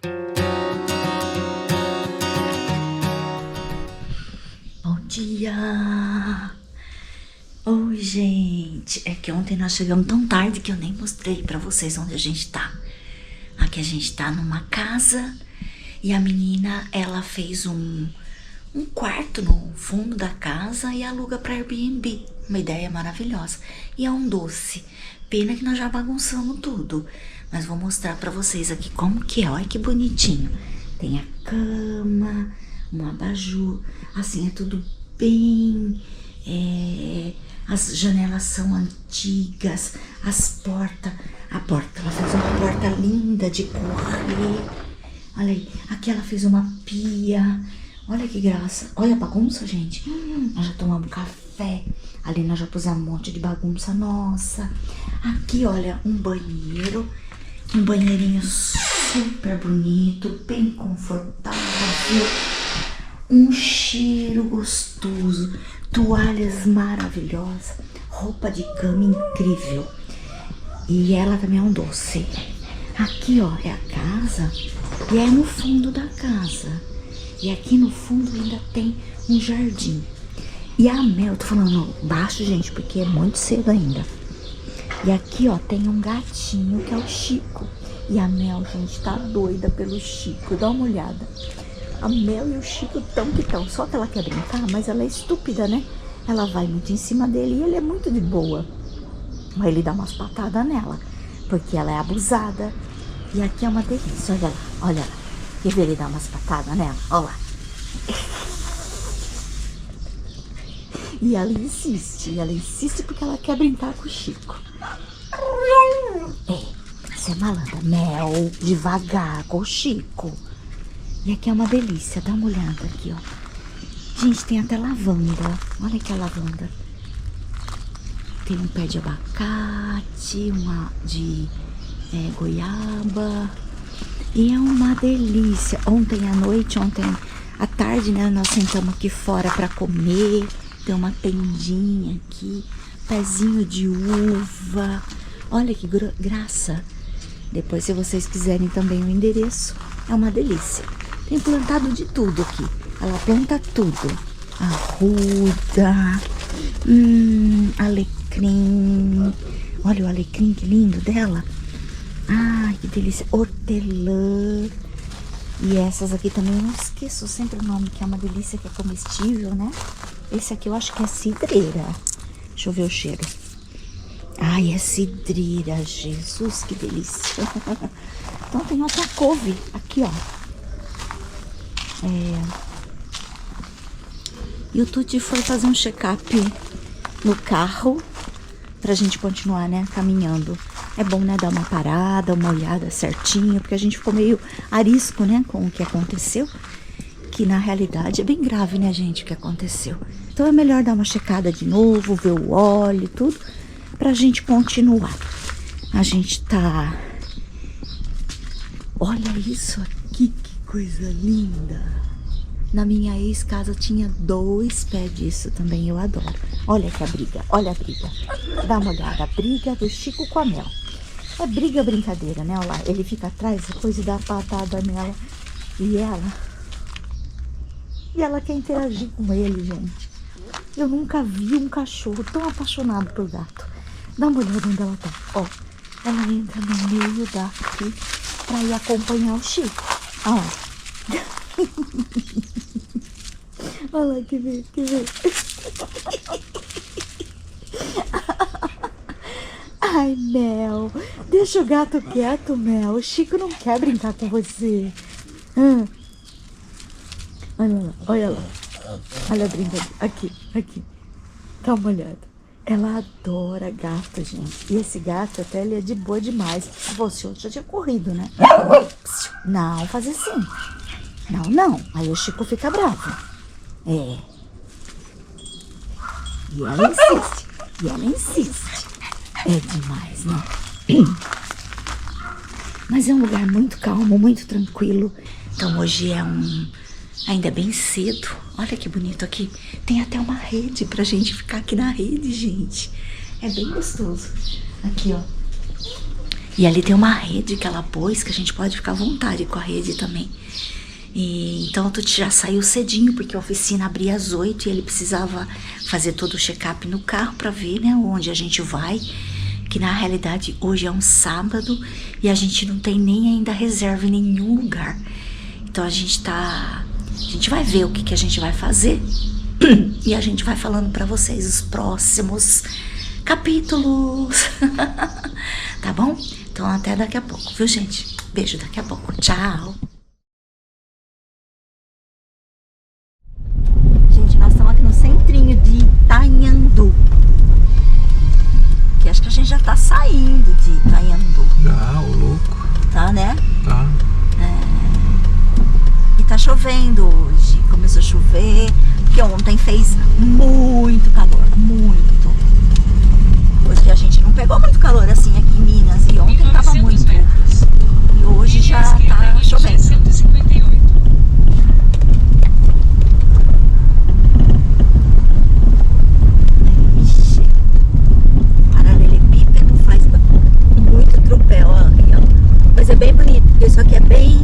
Bom dia! Oi, gente! É que ontem nós chegamos tão tarde que eu nem mostrei pra vocês onde a gente tá. Aqui a gente tá numa casa e a menina, ela fez um quarto no fundo da casa e aluga pra Airbnb. Uma ideia maravilhosa. E é um doce. Pena que nós já bagunçamos tudo. Mas vou mostrar pra vocês aqui como que é. Olha que bonitinho. Tem a cama, um abajur. Assim, é tudo bem... as janelas são antigas. As portas... A porta, ela fez uma porta linda de correr. Olha aí. Aqui ela fez uma pia. Olha que graça. Olha a bagunça, gente. Nós já tomamos café. Ali nós já pusemos um monte de bagunça nossa. Aqui, olha, um banheiro. Um banheirinho super bonito, bem confortável. Um cheiro gostoso. Toalhas maravilhosas. Roupa de cama incrível. E ela também é um doce. Aqui, ó, é a casa. E é no fundo da casa. E aqui no fundo ainda tem um jardim. E a Mel, tô falando baixo, gente, porque é muito cedo ainda. E aqui, ó, tem um gatinho que é o Chico. E a Mel, gente, tá doida pelo Chico. Dá uma olhada. A Mel e o Chico tão que tão. Só que ela quer brincar, mas ela é estúpida, né? Ela vai muito em cima dele e ele é muito de boa. Aí ele dá umas patadas nela, porque ela é abusada. E aqui é uma delícia, olha lá, olha lá. Quer ver ele dar umas patadas nela? Olha lá. E ela insiste porque ela quer brincar com o Chico. Você é malandra, Mel, devagar com o Chico. E aqui é uma delícia, dá uma olhada aqui, ó. Gente, tem até lavanda, olha que a lavanda. Tem um pé de abacate, uma de goiaba. E é uma delícia. Ontem à tarde, né, nós sentamos aqui fora pra comer. Tem uma tendinha aqui, pezinho de uva. Olha que graça. Depois, se vocês quiserem também o endereço, é uma delícia. Tem plantado de tudo aqui. Ela planta tudo. Arruda, alecrim. Olha o alecrim, que lindo dela. Ai, que delícia. Hortelã. E essas aqui também, eu não esqueço sempre o nome, que é uma delícia, que é comestível, né? Esse aqui eu acho que é cidreira. Deixa eu ver o cheiro. Ai, é cidreira. Jesus, que delícia. Então tem outra couve. Aqui, ó. E o Tuti foi fazer um check-up no carro pra gente continuar, né, caminhando. É bom, né, dar uma parada, uma olhada certinho, porque a gente ficou meio arisco, né, com o que aconteceu. Que na realidade é bem grave, né, gente, o que aconteceu. Então é melhor dar uma checada de novo, ver o óleo e tudo, pra gente continuar. A gente tá... Olha isso aqui, que coisa linda. Na minha ex-casa tinha 2 pés disso também, eu adoro. Olha aqui a briga, olha a briga. Dá uma olhada, a briga do Chico com a Mel. É briga, brincadeira, né? Olha lá, ele fica atrás depois de dar patada nela. E ela quer interagir com ele, gente. Eu nunca vi um cachorro tão apaixonado por gato. Dá uma olhada onde ela tá. Ó, ela entra no meio daqui pra ir acompanhar o Chico. Ó. Olha lá, quer ver, quer ver. Ai, Mel, deixa o gato quieto, Mel. O Chico não quer brincar com você. Olha lá, olha lá. Olha a brincadeira. Aqui, aqui. Dá uma olhada. Ela adora gato, gente. E esse gato até ele é de boa demais. Se fosse outro, já tinha corrido, né? Não, fazer assim. Não, não. Aí o Chico fica bravo. E ela insiste. E ela insiste. É demais, né? Mas é um lugar muito calmo, muito tranquilo. Então hoje é ainda bem cedo. Olha que bonito aqui. Tem até uma rede pra gente ficar aqui na rede, gente. É bem gostoso. Aqui, ó. E ali tem uma rede que ela pôs, que a gente pode ficar à vontade com a rede também. E, então o Tuti já saiu cedinho, porque a oficina abria às 8 e ele precisava fazer todo o check-up no carro para ver, né, onde a gente vai. Que na realidade hoje é um sábado e a gente não tem nem ainda reserva em nenhum lugar. Então a gente vai ver o que a gente vai fazer e a gente vai falando para vocês os próximos capítulos. Tá bom? Então até daqui a pouco, viu, gente? Beijo daqui a pouco. Tchau. Gente, nós estamos aqui no centrinho de Itanhandu. Que acho que a gente já tá saindo de Itanhandu. Ah, o louco. Tá, né? Tá. E tá chovendo hoje. Começou a chover. Porque ontem fez muito calor. Muito. Hoje a gente não pegou muito calor assim aqui em Minas. E ontem tava muito. E hoje já tá chovendo. Paralelepípedo faz muito tropel, ó. Mas é bem bonito, porque isso aqui é bem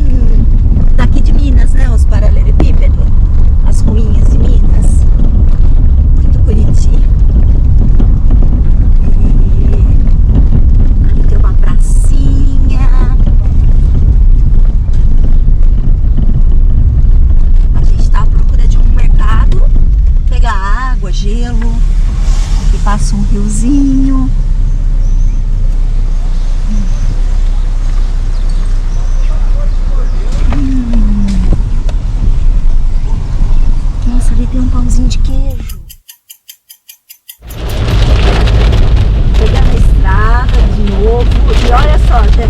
daqui de Minas, né? Os paralelepípedos, as ruínas de Minas. Muito bonitinho. E ali tem uma pracinha. A gente tá à procura de um mercado, pegar água, gelo. Aqui passa um riozinho. Nossa, ali tem um pãozinho de queijo. Pegar na estrada de novo. E olha só, gente.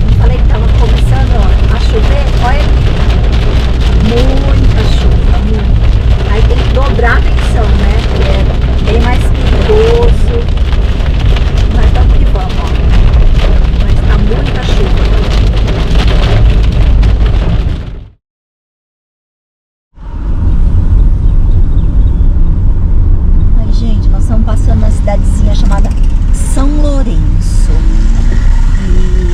Eu falei que tava começando a chover. Olha aqui. Muita chuva, muita. Aí tem que dobrar a atenção, né? Que é bem mais perigoso. Mas vamos que vamos, ó. Mas tá muita chuva. Passando na cidadezinha chamada São Lourenço.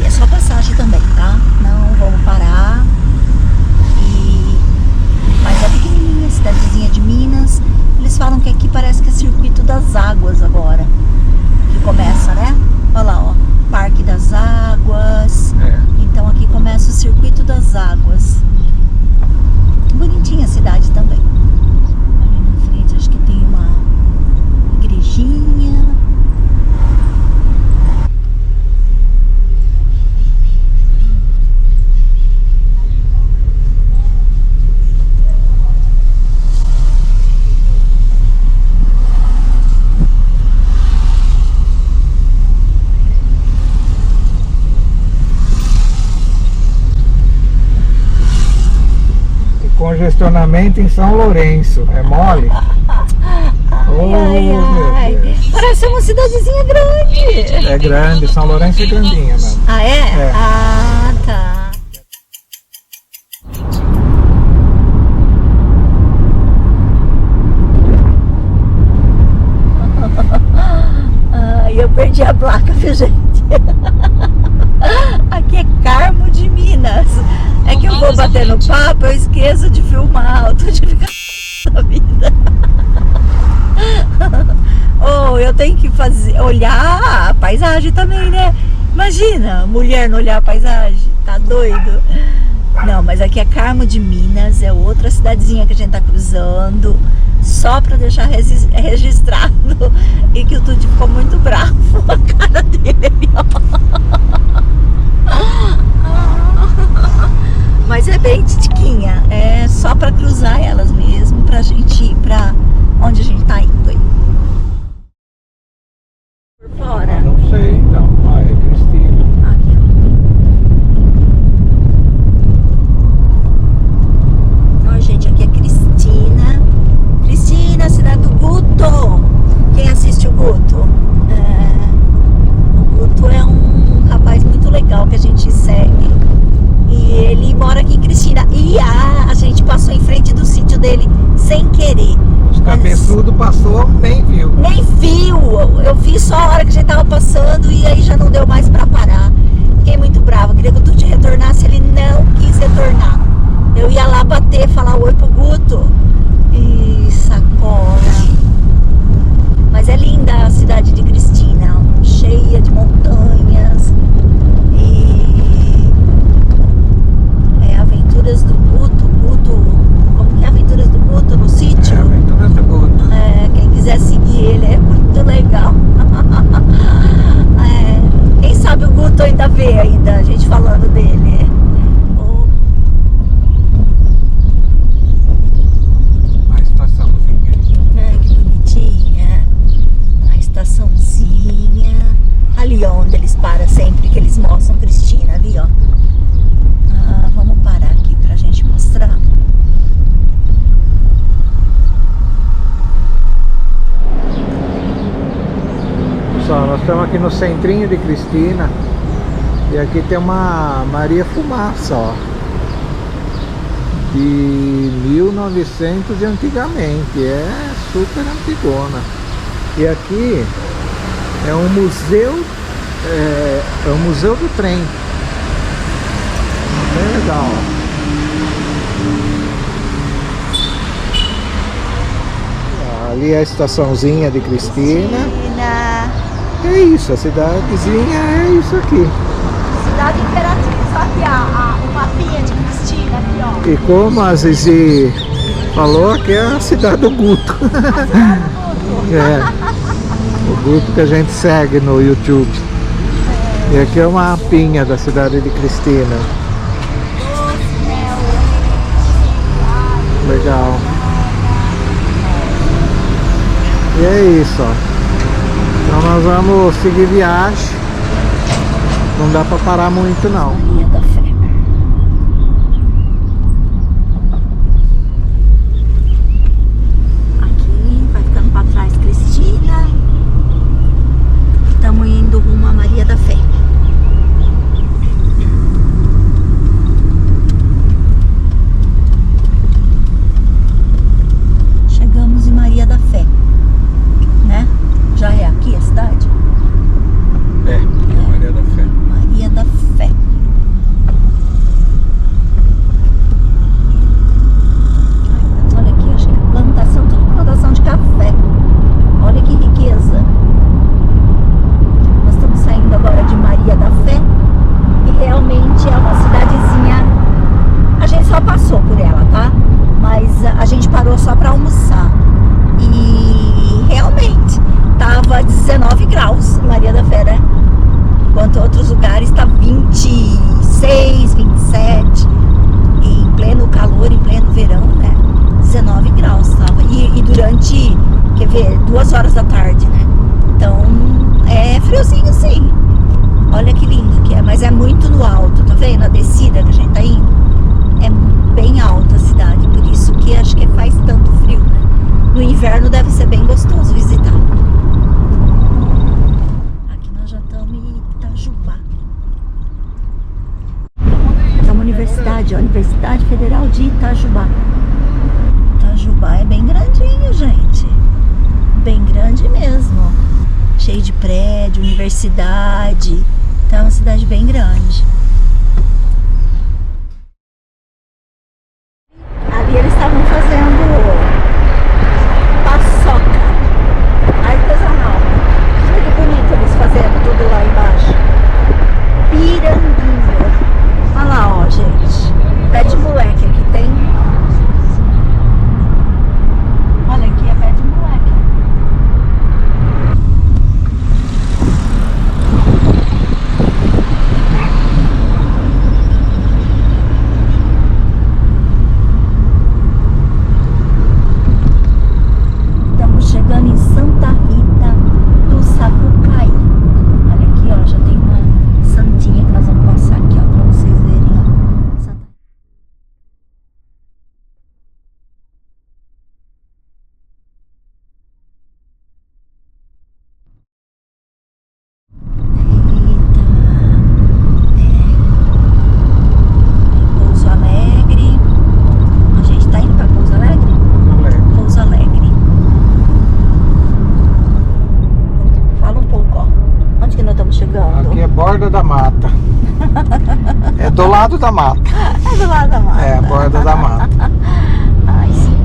E é só passagem também, tá? Não vamos parar. Mas é pequenininha, cidadezinha de Minas. Eles falam que aqui parece que é Circuito das Águas agora. Que começa, né? Olha lá, ó. Parque das Águas. Então aqui começa o Circuito das Águas. Bonitinha a cidade também. Ali na frente acho que tem uma igrejinha. Congestionamento em São Lourenço. É mole? Parece uma cidadezinha grande. É grande, São Lourenço é grandinha mesmo. Ah, é? Ah, tá. Ai, eu perdi a placa, viu, gente? Aqui é Carmo de Minas. É que eu vou bater no papo, eu esqueço de filmar. Eu tô de ficar na vida. Oh, eu tenho que olhar a paisagem também, né? Imagina, mulher não olhar a paisagem, tá doido? Não, mas aqui é Carmo de Minas, é outra cidadezinha que a gente tá cruzando, só pra deixar registrado. E que o Tuti ficou muito bravo, a cara dele, ó. Mas é bem titiquinha, é só pra cruzar elas mesmo, pra gente ir pra onde a gente tá indo aí. Por fora. Não sei, então. Ah, é Cristina. Aqui, ó. Ó, gente, aqui é Cristina. Cristina, cidade do Guto. Quem assiste o Guto? O Guto é um rapaz muito legal que a gente segue. E ele mora aqui em Cristina. E a gente passou em frente do sítio dele sem querer. cabeçudo passou, nem viu. Nem viu. Eu vi só a hora que a gente tava passando e aí já não deu mais pra parar. Fiquei muito brava. Queria que o Tuti retornasse, ele não quis retornar. Eu ia lá bater, falar oi pro Guto. E sacola. Mas é linda a cidade de Cristina, cheia de montanhas. E é Aventuras do Guto. Como que é Aventuras do Guto no sítio? É, Aventuras do Guto. É, quem quiser seguir ele é muito legal. É, quem sabe o Guto ainda vê ainda, a gente falando dele. A estaçãozinha. Que bonitinha. A estaçãozinha. Ali onde eles param sempre, que eles mostram Cristina, ali ó. Vamos parar aqui pra gente mostrar. Pessoal, nós estamos aqui no centrinho de Cristina. E aqui tem uma Maria Fumaça, ó. De 1900 e antigamente. É super antigona. E aqui é um museu. É um museu do trem. Bem legal, ó. Ali é a estaçãozinha de Cristina. É isso, a cidadezinha é isso aqui. Cidade Imperatriz, só aqui o mapinha de Cristina, aqui ó. E como a Zizi falou, aqui é a cidade do Guto. É, o Guto que a gente segue no YouTube. E aqui é uma mapinha da cidade de Cristina. Legal. E é isso, ó. Então nós vamos seguir viagem. Não dá pra parar muito não. Maria da Fé. Aqui vai ficando pra trás Cristina. Estamos indo rumo a Maria da Fé. Chegamos em Maria da Fé, né? Já é aqui a cidade? É Maria da Fé. Maria da Fé. Olha aqui, acho que é plantação, tudo plantação de café. Olha que riqueza. Nós estamos saindo agora de Maria da Fé e realmente é uma cidadezinha. A gente só passou por ela, tá? Mas a gente parou só para almoçar. E realmente tava 19 graus em Maria da Fé, né? Enquanto outros lugares tá 26, 27. E em pleno calor, em pleno verão, né? 19 graus tava. E durante, quer ver, 2 horas da tarde, né? Então é friozinho sim. Olha que lindo que é, mas é muito no alto, tá vendo? A descida que a gente tá indo é bem alta a cidade, por isso que acho que faz tanto frio, né? No inverno deve ser bem gostoso visitar. Aqui nós já estamos em Itajubá. É uma universidade, ó, Universidade Federal de Itajubá. Itajubá é bem grandinho, gente. Bem grande mesmo. Cheio de prédio, universidade. Então é uma cidade bem grande. Ali eles estavam fazendo paçoca artesanal. Olha que bonito eles fazendo tudo lá embaixo. Piranguinho. Olha lá, ó, gente. Pé de moleque aqui tem. Olha aqui, é pé de moleque. É do lado da mata. É do lado da mata. É, a borda da mata. Ai, sim.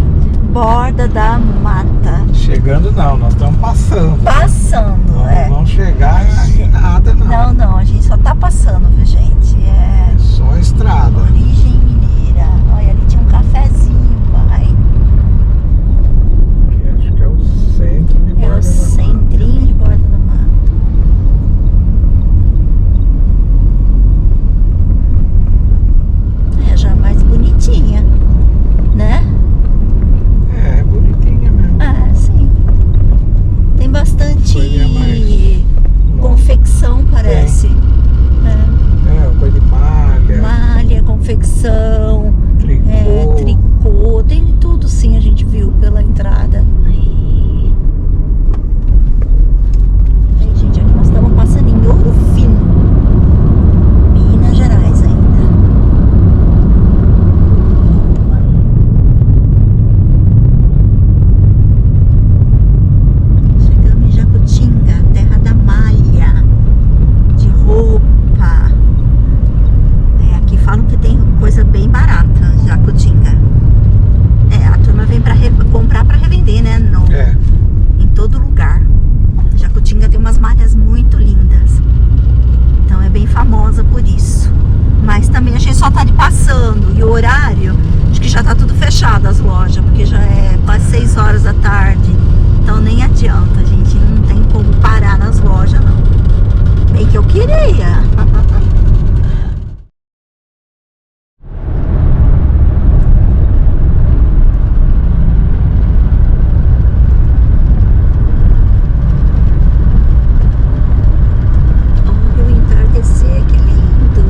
Borda da mata. Chegando não, nós estamos passando. Passando, Não é. vamos chegar em nada não. Não, não, a gente só tá passando, viu, gente? É Só estrada. origem mineira. Olha, ali tinha um cafezinho, pai. Que acho que é o centro de É Borda o da centrinho de Borda da Mata. É já mais bonitinha, né? Mata. É, bonitinha mesmo. Ah, sim. Tem bastante Coisinha mais confecção, parece. É, coisa de malha, Malha, confecção, tricô. tricô, tem de tudo sim, a gente viu pela entrada. Aí, gente, aqui nós estamos passando em Ouro Fino, Minas Gerais ainda. Chegamos em Jacutinga, terra da malha, de roupa. Aqui falam que tem coisa bem barata, Jacutinga. A turma vem pra comprar pra revender, né? É. Em todo lugar. Jacutinga tem umas malhas muito lindas. Então é bem famosa por isso. Mas também a gente só tá ali passando. E o horário, acho que já tá tudo fechado as lojas, porque já é quase 6 horas da tarde. Então nem adianta, a gente não tem como parar nas lojas, não. Bem que eu queria. Olha o entardecer, que lindo.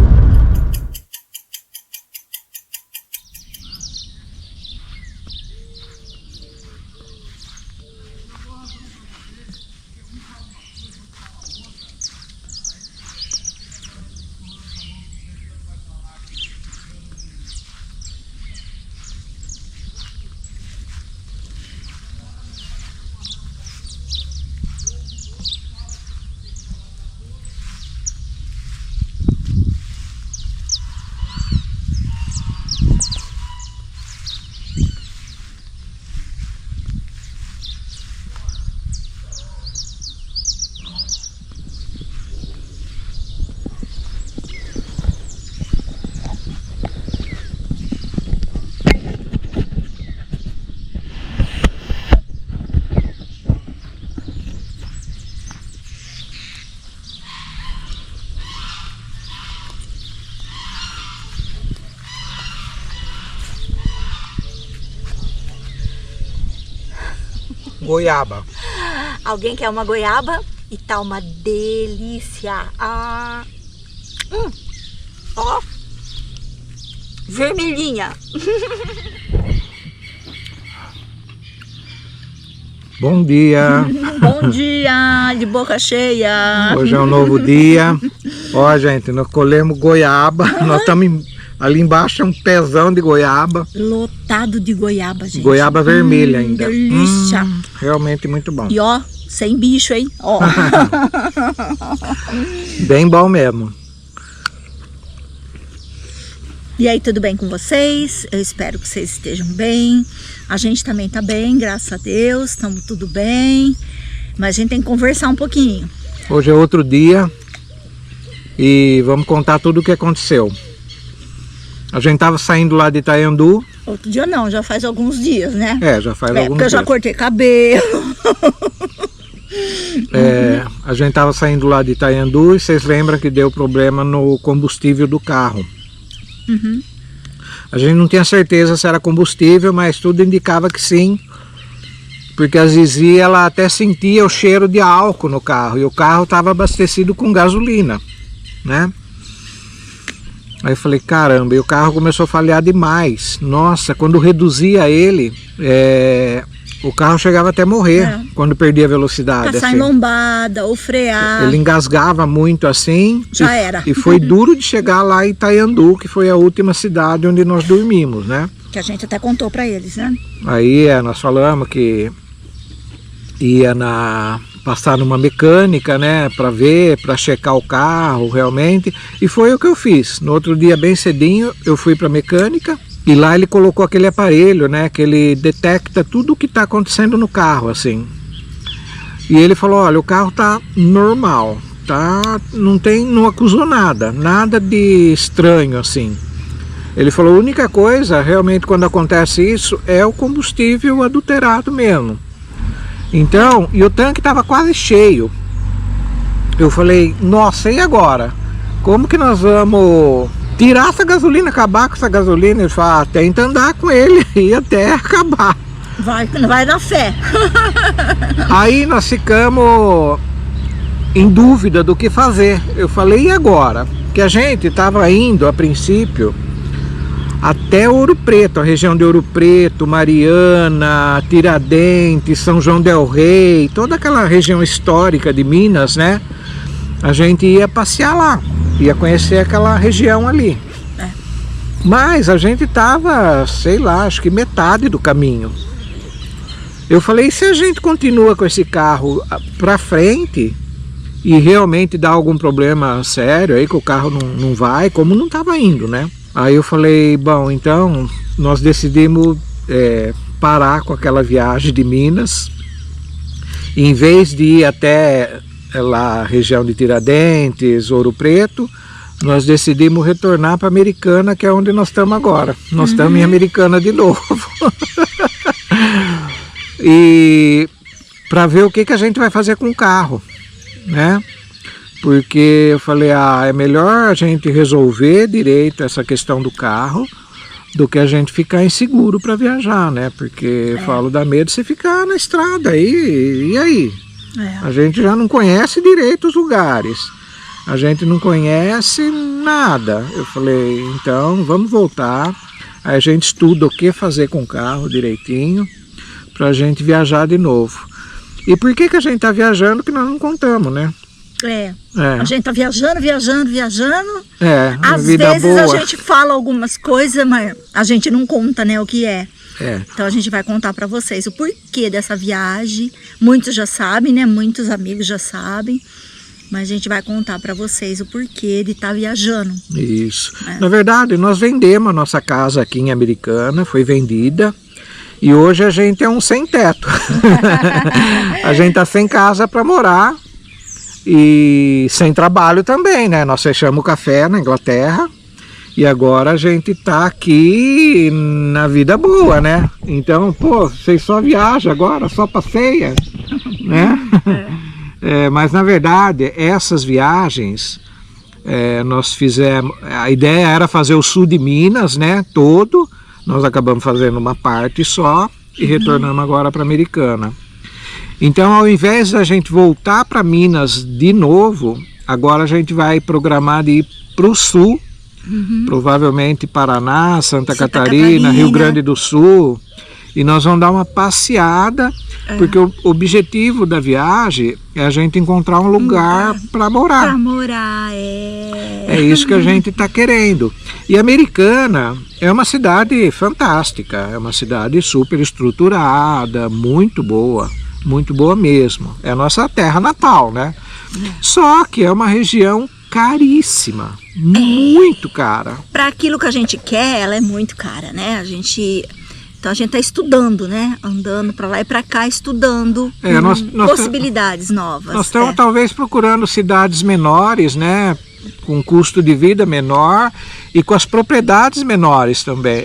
Goiaba. Alguém quer uma goiaba? E tá uma delícia. Ó. Vermelhinha. Bom dia. Bom dia, de boca cheia. Hoje é um novo dia. Ó, gente, nós colhemos goiaba. Nós estamos ali embaixo, é um pezão de goiaba. Lotado de goiaba, gente. Goiaba vermelha ainda. Delícia. Realmente muito bom. E ó, sem bicho, hein? Ó. Bem bom mesmo. E aí, tudo bem com vocês? Eu espero que vocês estejam bem. A gente também tá bem, graças a Deus. Estamos tudo bem. Mas a gente tem que conversar um pouquinho. Hoje é outro dia e vamos contar tudo o que aconteceu. A gente tava saindo lá de Itaiandu. Outro dia não, já faz alguns dias, né? Já faz alguns porque eu dias. já cortei cabelo. A gente tava saindo lá de Itaiandu e vocês lembram que deu problema no combustível do carro. Uhum. A gente não tinha certeza se era combustível, mas tudo indicava que sim. Porque a Zizi, ela até sentia o cheiro de álcool no carro. E o carro estava abastecido com gasolina, né? Aí eu falei, caramba, e o carro começou a falhar demais. Nossa, quando reduzia ele, o carro chegava até morrer quando perdia a velocidade. Passar assim. em lombada ou frear. Ele engasgava muito assim. Já era. E foi duro de chegar lá em Itaiandu, que foi a última cidade onde nós dormimos, né? Que a gente até contou pra eles, né? Aí nós falamos que ia na passar numa mecânica, né, para ver, para checar o carro realmente, e foi o que eu fiz. No outro dia, bem cedinho, eu fui para a mecânica e lá ele colocou aquele aparelho, né, que ele detecta tudo o que está acontecendo no carro, assim. E ele falou, olha, o carro tá normal, tá, não acusou nada de estranho, assim. Ele falou, a única coisa, realmente, quando acontece isso, é o combustível adulterado mesmo. Então, e o tanque estava quase cheio. Eu falei, nossa, e agora? Como que nós vamos tirar essa gasolina, acabar com essa gasolina? Ele falou, tenta andar com ele e até acabar. Vai na fé. Aí nós ficamos em dúvida do que fazer. Eu falei, e agora? Que a gente estava indo, a princípio, até Ouro Preto, a região de Ouro Preto, Mariana, Tiradentes, São João del Rei, toda aquela região histórica de Minas, né? A gente ia passear lá, ia conhecer aquela região ali. Mas a gente tava, sei lá, acho que metade do caminho. Eu falei, e se a gente continua com esse carro pra frente e realmente dá algum problema sério aí que o carro não vai, como não tava indo, né? Aí eu falei, bom, então nós decidimos parar com aquela viagem de Minas. E em vez de ir até lá a região de Tiradentes, Ouro Preto, nós decidimos retornar para Americana, que é onde nós estamos agora. Nós estamos em Americana de novo. E para ver o que a gente vai fazer com o carro, né? Porque eu falei, é melhor a gente resolver direito essa questão do carro do que a gente ficar inseguro para viajar, né? Porque eu falo, dá medo de você ficar na estrada aí, e aí? A gente já não conhece direito os lugares, a gente não conhece nada. Eu falei, então vamos voltar, aí a gente estuda o que fazer com o carro direitinho para a gente viajar de novo. E por que a gente está viajando que nós não contamos, né? A gente tá viajando. Às vezes boa. A gente fala algumas coisas, mas a gente não conta, né, o que é. Então a gente vai contar para vocês o porquê dessa viagem. Muitos já sabem, né? Muitos amigos já sabem. Mas a gente vai contar para vocês o porquê de estar viajando. Isso. Na verdade, nós vendemos a nossa casa aqui em Americana, foi vendida. E hoje a gente é um sem teto. A gente tá sem casa para morar. E sem trabalho também, né? Nós fechamos o café na Inglaterra e agora a gente tá aqui na vida boa, né? Então, pô, vocês só viajam agora, só passeia, né? Mas na verdade, essas viagens, nós fizemos, a ideia era fazer o sul de Minas, né? Todo, nós acabamos fazendo uma parte só e retornamos agora para Americana. Então, ao invés da gente voltar para Minas de novo, agora a gente vai programar de ir para o sul, provavelmente Paraná, Santa Catarina, Rio Grande do Sul, e nós vamos dar uma passeada, porque o objetivo da viagem é a gente encontrar um lugar para morar. Para morar, É isso que a gente está querendo. E Americana é uma cidade fantástica, é uma cidade super estruturada, muito boa mesmo. É a nossa terra natal, né? Só que é uma região caríssima, muito cara. Para aquilo que a gente quer, ela é muito cara, né? Então a gente está estudando, né? Andando para lá e para cá, estudando possibilidades novas. Nós estamos talvez procurando cidades menores, né? Com custo de vida menor e com as propriedades menores também,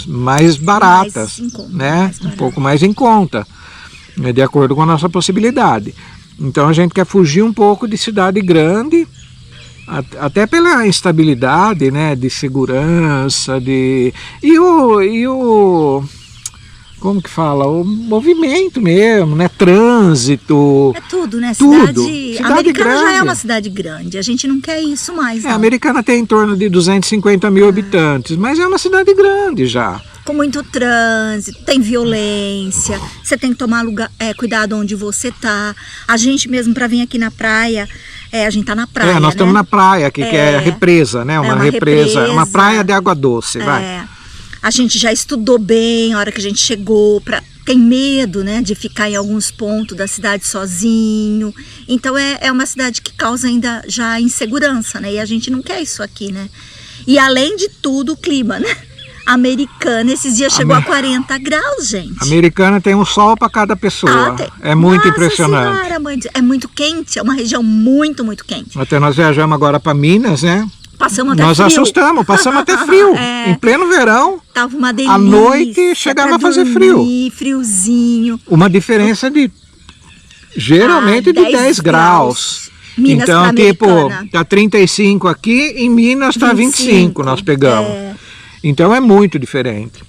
mais baratas, né? Um pouco mais em conta. De acordo com a nossa possibilidade. Então a gente quer fugir um pouco de cidade grande, até pela instabilidade, né, de segurança, como que fala? O movimento mesmo, né, trânsito. É tudo, né? Tudo. Americana grande. Já é uma cidade grande, a gente não quer isso mais. A Americana tem em torno de 250 mil habitantes, mas é uma cidade grande já. Com muito trânsito, tem violência, você tem que tomar cuidado onde você tá. A gente mesmo, para vir aqui na praia, a gente tá na praia, nós estamos na praia aqui, que é a represa, né? Uma represa, uma praia de água doce, vai. A gente já estudou bem a hora que a gente chegou, tem medo, né, de ficar em alguns pontos da cidade sozinho. Então é uma cidade que causa ainda já insegurança, né? E a gente não quer isso aqui, né? E além de tudo, o clima, né? Americana, esses dias chegou a 40 graus, gente. Americana tem um sol para cada pessoa. É muito Nossa impressionante. Senhora, mãe, é muito quente, é uma região muito, muito quente. Até nós viajamos agora para Minas, né? Passamos até Nós frio. assustamos, passamos até frio. Em pleno verão. Tava uma delícia. À noite chegava a fazer frio. Friozinho. Uma diferença de geralmente de 10 graus. Minas então, tipo, Americana. tá 35 aqui, em Minas tá 25 nós pegamos. Então é muito diferente.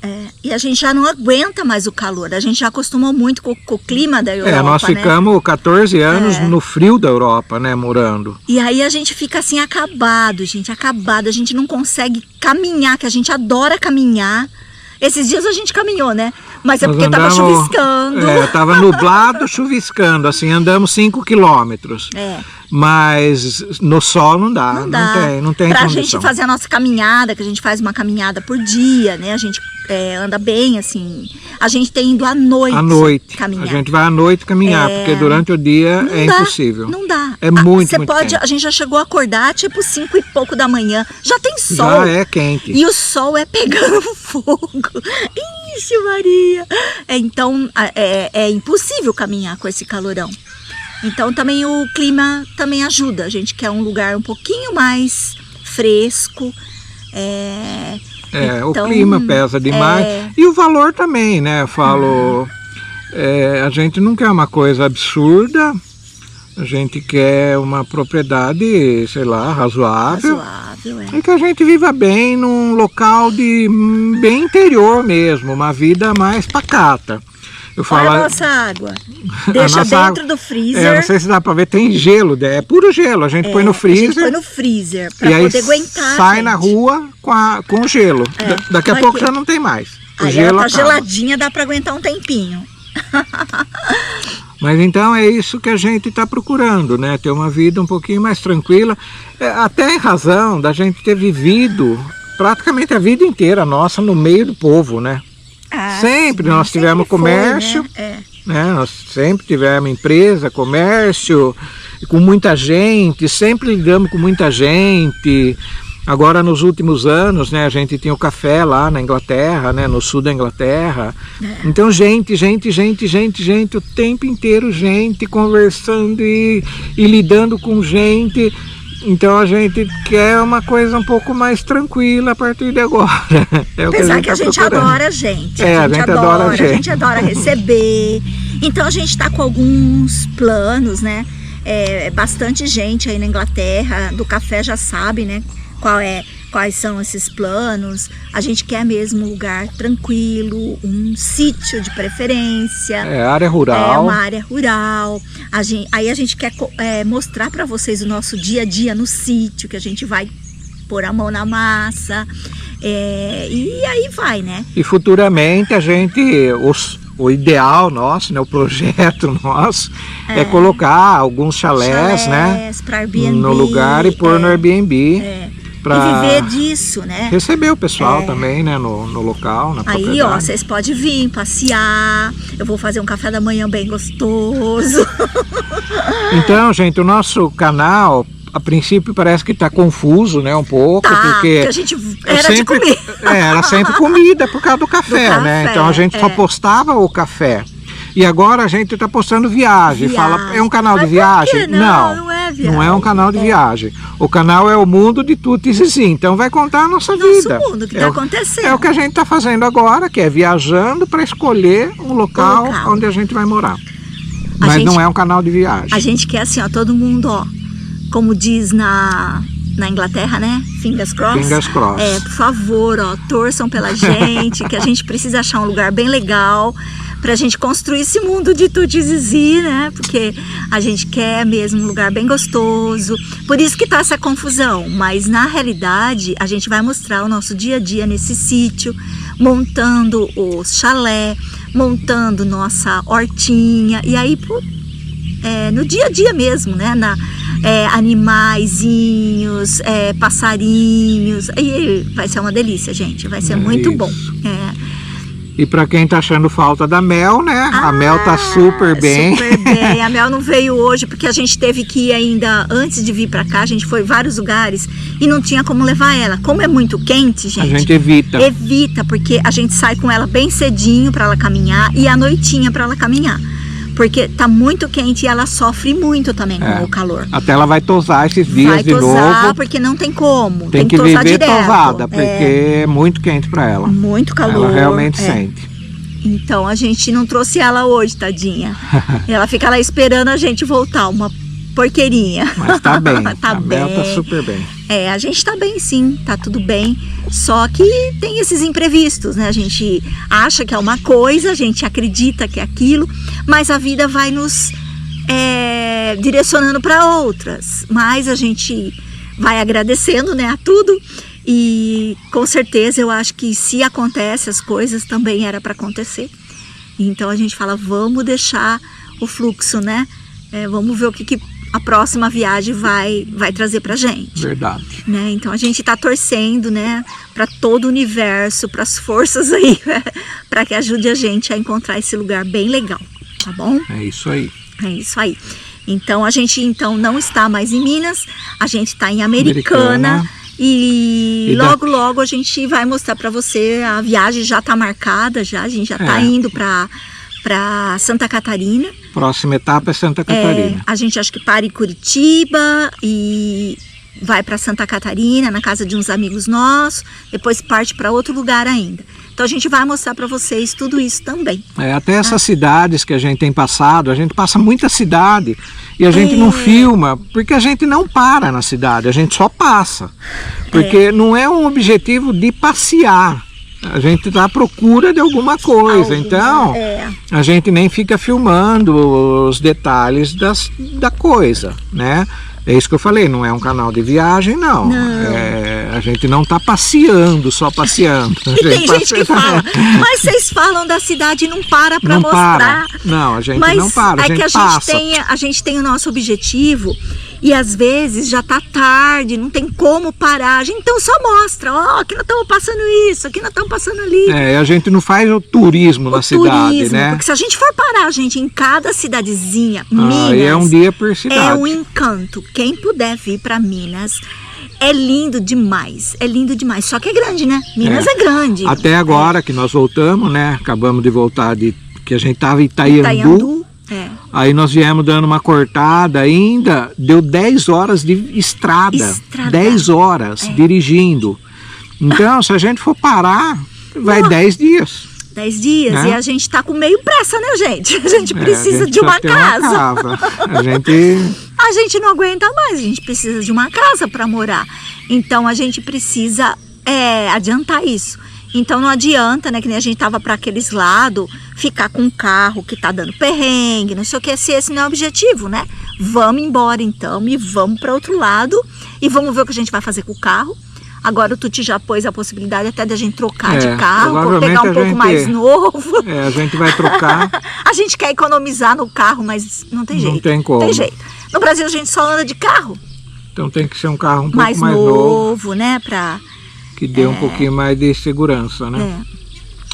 E a gente já não aguenta mais o calor. A gente já acostumou muito com o clima da Europa, nós ficamos, né, 14 anos no frio da Europa, né, morando. E aí a gente fica assim acabado, gente, acabado. A gente não consegue caminhar, que a gente adora caminhar. Esses dias a gente caminhou, né? Mas é porque tava chuviscando. Tava nublado, chuviscando, assim, andamos 5 quilômetros. Mas no sol não dá, não tem pra condição. gente fazer a nossa caminhada, que a gente faz uma caminhada por dia, né? A gente anda bem, assim. A gente tem ido à noite caminhar. A gente vai à noite caminhar, porque durante o dia impossível. Não dá. É muito quente. A gente já chegou a acordar tipo 5 e pouco da manhã. Já tem sol. Já é quente. E o sol é pegando fogo. Ixi, Maria. Então é impossível caminhar com esse calorão. Então também o clima também ajuda. A gente quer um lugar um pouquinho mais fresco. O clima pesa demais. E o valor também, né? Eu falo, a gente não quer uma coisa absurda. A gente quer uma propriedade, sei lá, razoável. E que a gente viva bem num local bem interior mesmo, uma vida mais pacata. Olha a nossa água. Deixa dentro do freezer. Não sei se dá pra ver, tem gelo, é puro gelo. A gente põe no freezer. A gente põe no freezer pra e poder aguentar. Sai na rua com o gelo. Daqui a pouco já não tem mais. Aí ela tá geladinha, dá pra aguentar um tempinho. Mas então é isso que a gente está procurando, né? Ter uma vida um pouquinho mais tranquila. Até em razão da gente ter vivido praticamente a vida inteira nossa no meio do povo, né? Sempre nós tivemos comércio, né? Nós sempre tivemos empresa, comércio, com muita gente, sempre lidamos com muita gente. Agora nos últimos anos, né, a gente tinha o café lá na Inglaterra, né, no sul da Inglaterra. Então gente, o tempo inteiro gente, conversando e lidando com gente. Então a gente quer uma coisa um pouco mais tranquila a partir de agora. Apesar que a gente adora a gente. A gente adora receber. Então a gente está com alguns planos, né? Bastante gente aí na Inglaterra do café já sabe, né? Quais são esses planos. A gente quer mesmo um lugar tranquilo, um sítio de preferência. Área rural. Uma área rural. Aí a gente quer mostrar para vocês o nosso dia a dia no sítio, que a gente vai pôr a mão na massa. E aí vai, né? E futuramente a gente... O ideal nosso, né, o projeto nosso é colocar alguns chalés, né, no lugar e pôr no Airbnb. E viver disso, né? Receber o pessoal também, né, no local, na propriedade. Aí, ó, vocês podem vir passear. Eu vou fazer um café da manhã bem gostoso. Então, gente, o nosso canal, a princípio parece que está confuso, né, um pouco, porque a gente era de comer. Era sempre comida por causa do café, né? Então a gente só postava o café. E agora a gente está postando viagem. Fala, é um canal de viagem? Não é viagem. Não é um canal de viagem. O canal é o mundo de Tuti e Zizi. Então vai contar a nossa vida. Nosso mundo, o que está acontecendo. É o que a gente está fazendo agora, que é viajando para escolher um local onde a gente vai morar. Mas não é um canal de viagem. A gente quer assim, ó, todo mundo, ó, como diz na Inglaterra, né? Fingers crossed. Fingers crossed. Por favor, ó, torçam pela gente, que a gente precisa achar um lugar bem legal pra gente construir esse mundo de Tuti e Zizi, né? Porque a gente quer mesmo um lugar bem gostoso. Por isso que tá essa confusão. Mas na realidade, a gente vai mostrar o nosso dia a dia nesse sítio, montando o chalé, montando nossa hortinha. E aí, no dia a dia mesmo, né? Animaizinhos, passarinhos. E vai ser uma delícia, gente. Vai ser muito bom. E para quem tá achando falta da Mel, né? A Mel tá super bem. Super bem. A Mel não veio hoje porque a gente teve que ir ainda, antes de vir para cá, a gente foi em vários lugares e não tinha como levar ela. Como é muito quente, gente. A gente evita. Evita, porque a gente sai com ela bem cedinho para ela caminhar e à noitinha para ela caminhar. Porque tá muito quente e ela sofre muito também com o calor. Até ela vai tosar esses dias vai de tosar, novo. Porque não tem como. Tem que tosar viver direto. tosada, porque é muito quente para ela. Muito calor. Ela realmente sente. Então a gente não trouxe ela hoje, tadinha. Ela fica lá esperando a gente voltar, uma porqueirinha. Mas tá bem. Tá bem. Mel tá super bem. A gente tá bem sim, tá tudo bem. Só que tem esses imprevistos, né? A gente acha que é uma coisa, a gente acredita que é aquilo, mas a vida vai nos direcionando para outras. Mas a gente vai agradecendo, né, a tudo. E com certeza eu acho que se acontece as coisas também era para acontecer. Então a gente fala, vamos deixar o fluxo, né? Vamos ver o que a próxima viagem vai trazer pra gente. Verdade. Né? Então a gente tá torcendo, né, para todo o universo, para as forças aí, para que ajude a gente a encontrar esse lugar bem legal, tá bom? É isso aí. É isso aí. Então a gente não está mais em Minas, a gente está em Americana. E logo a gente vai mostrar para você, a viagem já está marcada, a gente já está indo para Santa Catarina. Próxima etapa é Santa Catarina. A gente acho que para em Curitiba e vai para Santa Catarina, na casa de uns amigos nossos, depois parte para outro lugar ainda. Então a gente vai mostrar para vocês tudo isso também. Até essas cidades que a gente tem passado, a gente passa muita cidade e a gente não filma, porque a gente não para na cidade, a gente só passa. Porque não é um objetivo de passear. A gente está à procura de alguma coisa, então a gente nem fica filmando os detalhes da coisa, né? É isso que eu falei, não é um canal de viagem, não. A gente não está passeando, só passeando. E tem gente que fala, mas vocês falam da cidade e não para para mostrar. Não, a gente não para, a gente passa. A gente tem o nosso objetivo e às vezes já tá tarde, não tem como parar. Então só mostra, aqui nós estamos passando isso, aqui nós estamos passando ali. A gente não faz o turismo na cidade, né? Porque se a gente for parar, gente, em cada cidadezinha, Minas... é um dia por cidade. É um encanto. Quem puder vir para Minas... É lindo demais, Só que é grande, né? Minas é grande. Até agora que nós voltamos, né? Acabamos de voltar que a gente estava em Itaiandu. Aí nós viemos dando uma cortada ainda, deu 10 horas de estrada. 10 horas dirigindo. Então, se a gente for parar, vai 10 dias. 10 dias, né? E a gente tá com meio pressa, né, gente? A gente precisa de uma casa. A gente não aguenta mais, a gente precisa de uma casa para morar. Então a gente precisa adiantar isso. Então não adianta, né, que nem a gente tava para aqueles lados, ficar com um carro que tá dando perrengue, não sei o que, se esse não é o objetivo, né? Vamos embora então e vamos para outro lado e vamos ver o que a gente vai fazer com o carro. Agora o Tuti já pôs a possibilidade até da gente trocar de carro, pegar um pouco mais novo. A gente vai trocar. A gente quer economizar no carro, mas não tem jeito. Não tem como. Tem jeito. No Brasil a gente só anda de carro. Então tem que ser um carro um pouco mais novo, né? Que dê um pouquinho mais de segurança, né?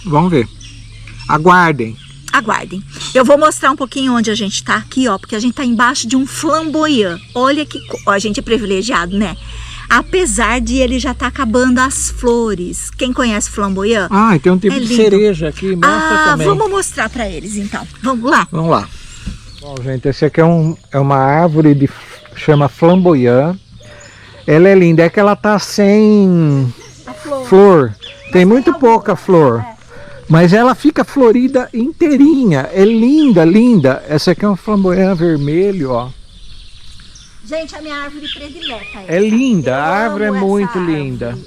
Vamos ver. Aguardem. Eu vou mostrar um pouquinho onde a gente tá aqui, porque a gente tá embaixo de um flamboyant. Olha que... a gente é privilegiado, né? Apesar de ele já tá acabando as flores. Quem conhece flamboyant? E tem um tipo de cereja aqui, mostra também. Vamos mostrar para eles então. Vamos lá? Vamos lá. Bom, gente, esse aqui é uma árvore chama flamboyant. Ela é linda, é que ela tá sem flor. Tem muito pouca flor. Mas ela fica florida inteirinha. É linda, linda. Essa aqui é um flamboyant vermelho, ó. Gente, a minha árvore predileta. É linda, a árvore é muito linda.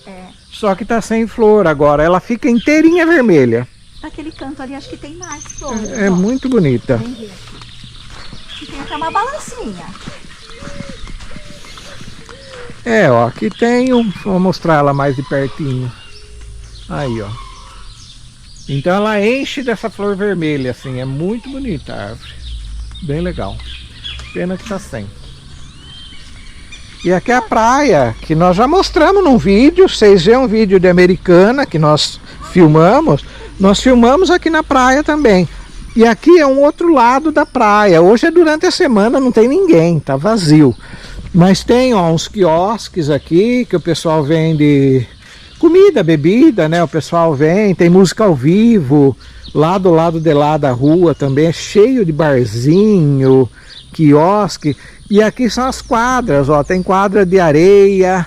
Só que tá sem flor agora, ela fica inteirinha vermelha. Daquele canto ali, acho que tem mais flores. É muito bonita. E tem até uma balancinha. Aqui tem vou mostrar ela mais de pertinho. Aí, ó. Então ela enche dessa flor vermelha, assim, é muito bonita a árvore. Bem legal. Pena que tá sem. E aqui é a praia, que nós já mostramos num vídeo. Vocês vêem um vídeo de Americana, que nós filmamos, nós filmamos aqui na praia também. E aqui é um outro lado da praia. Hoje é durante a semana, não tem ninguém, tá vazio. Mas tem uns quiosques aqui que o pessoal vende comida, bebida, né? O pessoal vem, tem música ao vivo. Lá do lado de lá da rua também é cheio de barzinho, quiosque. E aqui são as quadras, ó. Tem quadra de areia,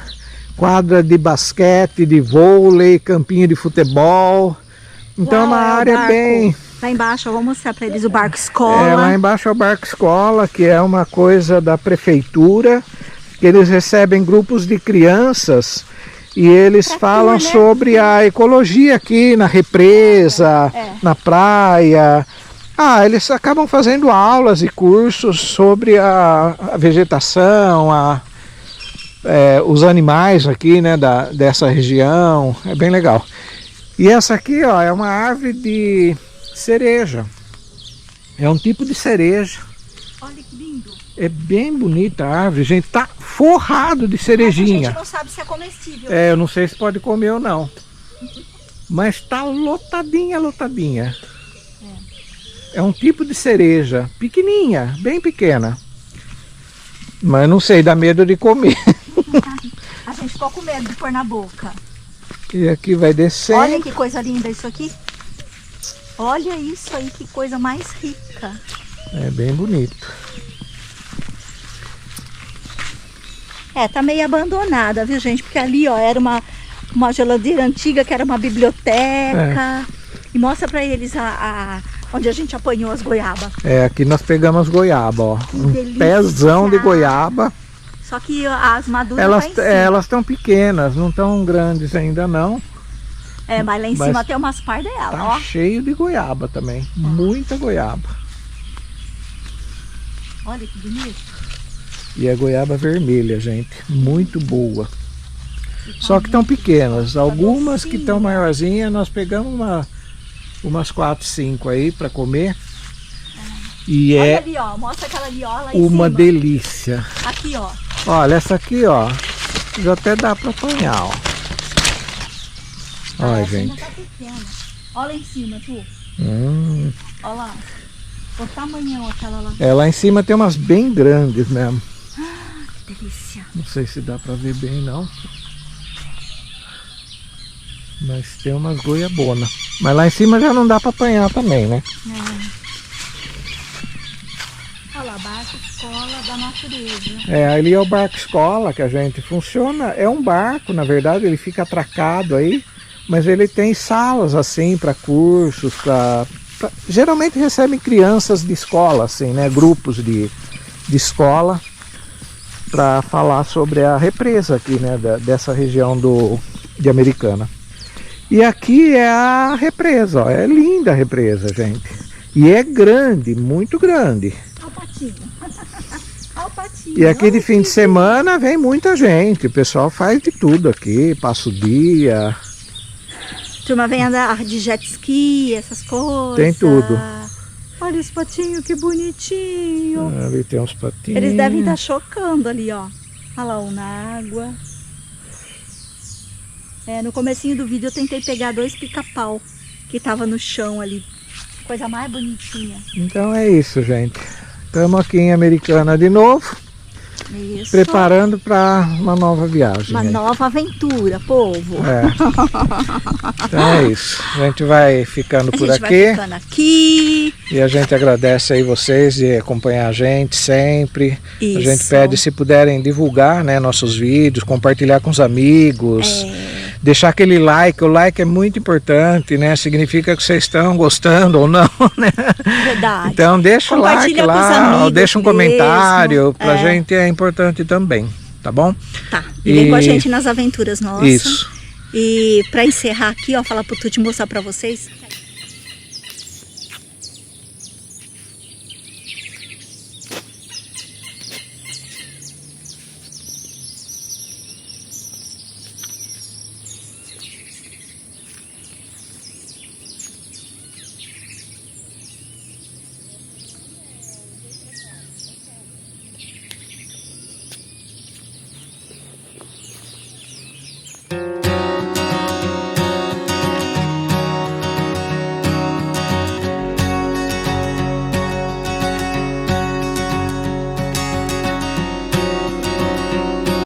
quadra de basquete, de vôlei, campinho de futebol. Então é uma área bem... Lá embaixo eu vou mostrar para eles o barco escola. Lá embaixo é o barco escola, que é uma coisa da prefeitura, que eles recebem grupos de crianças e eles falam sobre a ecologia aqui na represa, na praia. Eles acabam fazendo aulas e cursos sobre a vegetação, os animais aqui, né, dessa região. É bem legal. E essa aqui, ó, é uma árvore de cereja. É um tipo de cereja. Olha que lindo. É bem bonita a árvore, gente. Tá forrado de cerejinha. A gente não sabe se é comestível. Eu não sei se pode comer ou não. Mas tá lotadinha, lotadinha. É um tipo de cereja. Pequenininha, bem pequena. Mas não sei, dá medo de comer. A gente ficou com medo de pôr na boca. E aqui vai descendo. Olha que coisa linda isso aqui. Olha isso aí, que coisa mais rica. É bem bonito. Tá meio abandonada, viu, gente? Porque ali, ó, era uma geladeira antiga que era uma biblioteca. E mostra pra eles onde a gente apanhou as goiabas. Aqui nós pegamos goiaba, ó. Um delícia. Pezão de goiaba. Só que as maduras elas estão pequenas, não estão grandes ainda não. Mas lá em cima tem umas par dela, tá ó. Cheio de goiaba também, muita goiaba. Olha que bonito. E a goiaba vermelha, gente, muito boa. Só que estão pequenas, algumas que estão maiorzinhas, nós pegamos umas 4, 5 aí para comer. E olha ali, ó, mostra aquela ali, ó, lá em uma cima. Delícia. Aqui, ó. Olha, essa aqui, ó, já até dá para apanhar, ó. Olha, gente. Tá pequena. Olha lá em cima, tu. Olha lá. O tamanhão aquela lá. Lá em cima tem umas bem grandes mesmo. Que delícia. Não sei se dá para ver bem, não. Mas tem umas goiabonas. Mas lá em cima já não dá para apanhar também, né? Olha lá, barco escola da natureza. Ali é o barco escola que a gente funciona. É um barco, na verdade, ele fica atracado aí. Mas ele tem salas assim para cursos, geralmente recebem crianças de escola, assim, né? Grupos de escola para falar sobre a represa aqui, né? Dessa região de Americana. E aqui é a represa, ó. É linda a represa, gente. E é grande, muito grande. Olha o patinho. Olha o patinho. E aqui de fim de semana vem muita gente. O pessoal faz de tudo aqui, passa o dia. Turma vem andar de jet ski, essas coisas. Tem tudo. Olha esse patinho, que bonitinho. Ali tem uns patinhos. Eles devem estar chocando ali, ó. Olha lá, um na água. No comecinho do vídeo eu tentei pegar 2 pica-pau que tava no chão ali. Coisa mais bonitinha. Então é isso, gente. Estamos aqui em Americana de novo. Isso. Preparando para uma nova viagem. Uma nova aventura, povo. Então é isso. A gente vai ficando por aqui. Vai ficando aqui. E a gente agradece aí vocês de acompanhar a gente sempre. Isso. A gente pede, se puderem divulgar, né, nossos vídeos, compartilhar com os amigos. Deixar aquele like, o like é muito importante, né? Significa que vocês estão gostando ou não, né? Verdade. Então deixa o like lá, ou deixa um comentário, pra gente é importante também, tá bom? Tá, e vem com a gente nas aventuras nossas. Isso. E pra encerrar aqui, ó, falar pro Tuti mostrar pra vocês,